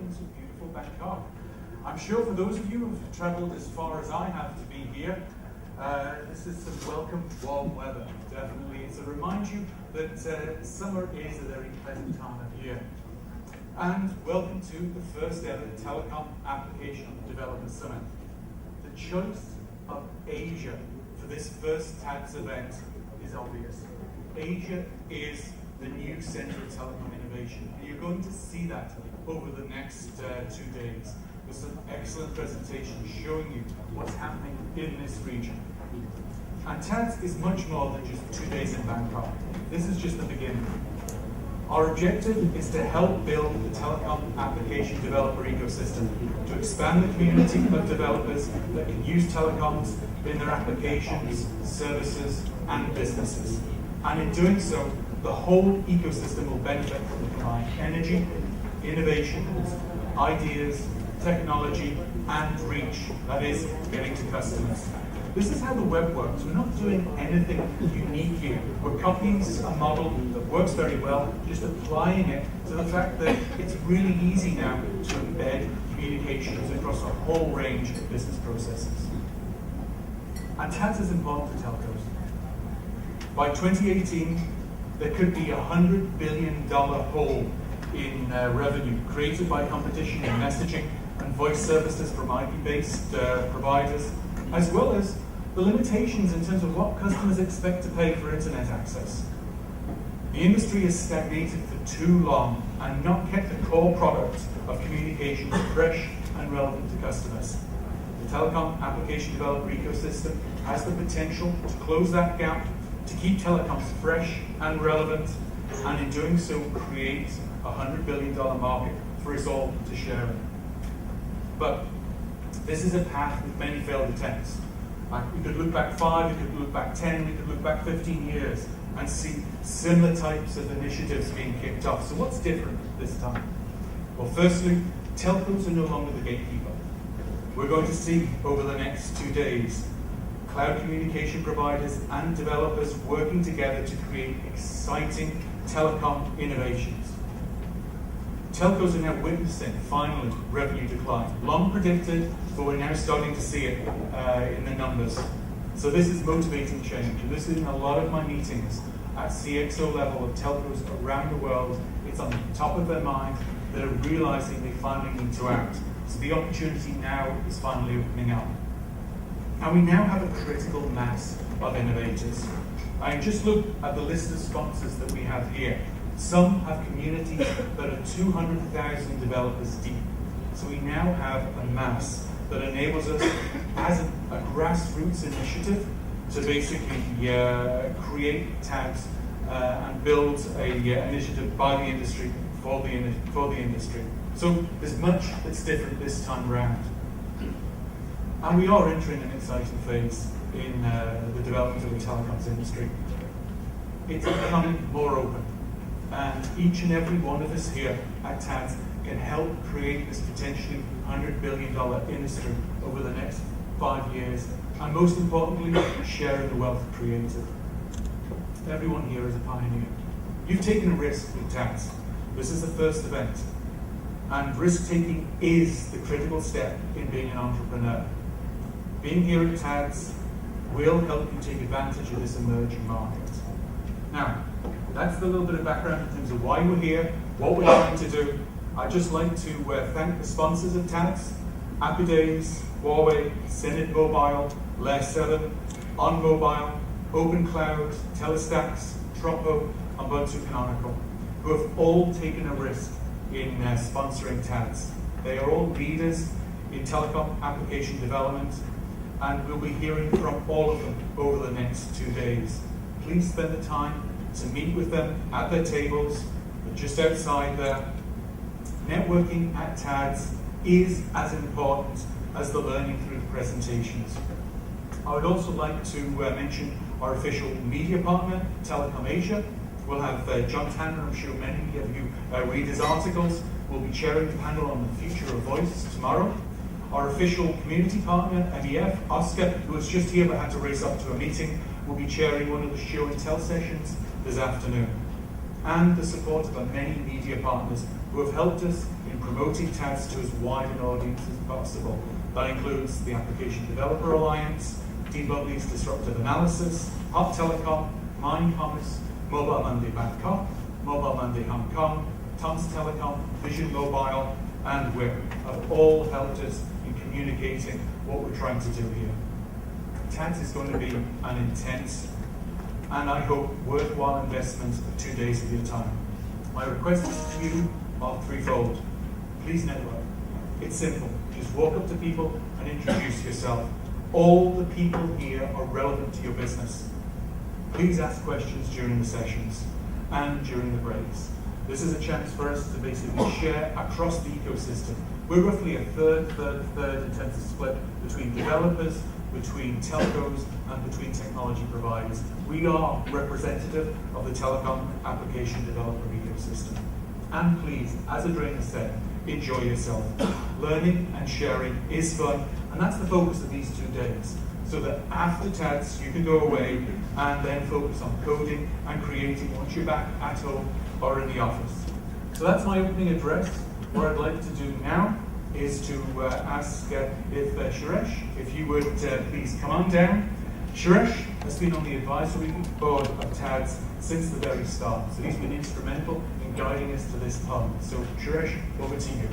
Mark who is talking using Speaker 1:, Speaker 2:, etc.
Speaker 1: welcome to beautiful Bangkok. I'm sure for those of you who've travelled as far as I have to be here, this is some welcome warm weather, definitely. It's to remind you that summer is a very pleasant time of year. And welcome to the first ever Telecom Application Developer Summit. The choice of Asia for this first TADS event is obvious. Asia is the new centre of telecom innovation, and you're going to see that over the next 2 days with some excellent presentations showing you what's happening in this region. And TADS is much more than just 2 days in Bangkok. This is just the beginning. Our objective is to help build the telecom application developer ecosystem, to expand the community of developers that can use telecoms in their applications, services, and businesses. And in doing so, the whole ecosystem will benefit from the combined energy, innovations, ideas, technology, and reach, that is, getting to customers. This is how the web works. We're not doing anything unique here. We're copying a model that works very well, just applying it to the fact that it's really easy now to embed communications across a whole range of business processes. And TADS is important for telcos. By 2018, there could be a $100 billion hole in revenue created by competition in messaging and voice services from IP-based providers, as well as the limitations in terms of what customers expect to pay for internet access. The industry has stagnated for too long and not kept the core product of communications fresh and relevant to customers. The Telecom Application Developer ecosystem has the potential to close that gap, to keep telecoms fresh and relevant, and in doing so create a $100 billion market for us all to share in. But this is a path with many failed attempts. We could look back 5, we could look back 10, we could look back 15 years and see similar types of initiatives being kicked off. So what's different this time? Well, firstly, telcos are no longer the gatekeeper. We're going to see over the next 2 days cloud communication providers and developers working together to create exciting telecom innovations. Telcos are now witnessing, finally, revenue decline. Long predicted, but we're now starting to see it in the numbers. So this is motivating change. And this is in a lot of my meetings at CXO level of telcos around the world. It's on the top of their mind. They're realizing they finally need to act. So the opportunity now is finally opening up. And we now have a critical mass of innovators. I just look at the list of sponsors that we have here. Some have communities that are 200,000 developers deep. So we now have a mass that enables us, as a grassroots initiative, to basically create TADS and build an initiative by the industry for the industry. So there's much that's different this time around. And we are entering an exciting phase in the development of the telecoms industry. It's becoming more open. And each and every one of us here at TADS can help create this potentially $100 billion industry over the next 5 years, and most importantly, sharing the wealth created. Everyone here is a pioneer. You've taken a risk with TADS. This is the first event, and risk-taking is the critical step in being an entrepreneur. Being here at TADS will help you take advantage of this emerging market. Now, that's the little bit of background in terms of why we're here, what we're trying to do. I'd just like to thank the sponsors of TADS: Days, Huawei, Synod Mobile, Layer 7, On Mobile, Open Cloud, Telestacks, Tropo, and Ubuntu Canonical, who have all taken a risk in sponsoring TADS. They are all leaders in telecom application development, and we'll be hearing from all of them over the next 2 days. Please spend the time to meet with them at their tables, just outside there. Networking at TADS is as important as the learning through the presentations. I would also like to mention our official media partner, Telecom Asia. We'll have John Tanner, I'm sure many of you read his articles. We'll be chairing the panel on the future of voice tomorrow. Our official community partner, MEF, Oscar, who was just here but had to race up to a meeting, will be chairing one of the show and tell sessions this afternoon. And the support of our many media partners who have helped us in promoting TADS to as wide an audience as possible. That includes the Application Developer Alliance, Dean Bubbly's Disruptive Analysis, Hot Telecom, Mind Commerce, Mobile Monday Bangkok, Mobile Monday Hong Kong, Tom's Telecom, Vision Mobile, and WIP have all helped us in communicating what we're trying to do here. TADS is going to be an intense and I hope worthwhile investment of 2 days of your time. My requests to you are threefold. Please network. It's simple. Just walk up to people and introduce yourself. All the people here are relevant to your business. Please ask questions during the sessions and during the breaks. This is a chance for us to basically share across the ecosystem. We're roughly a third in terms of split between developers, between telcos, and between technology providers. We are representative of the Telecom Application Developer ecosystem. And please, as Adriana said, enjoy yourself. Learning and sharing is fun, and that's the focus of these 2 days. So that after TADS, you can go away and then focus on coding and creating once you're back at home or in the office. So that's my opening address. What I'd like to do now is to ask if Suresh, if you would please come on down. Suresh has been on the advisory board of TADS since the very start, so he's been instrumental in guiding us to this point. So Suresh, over to you.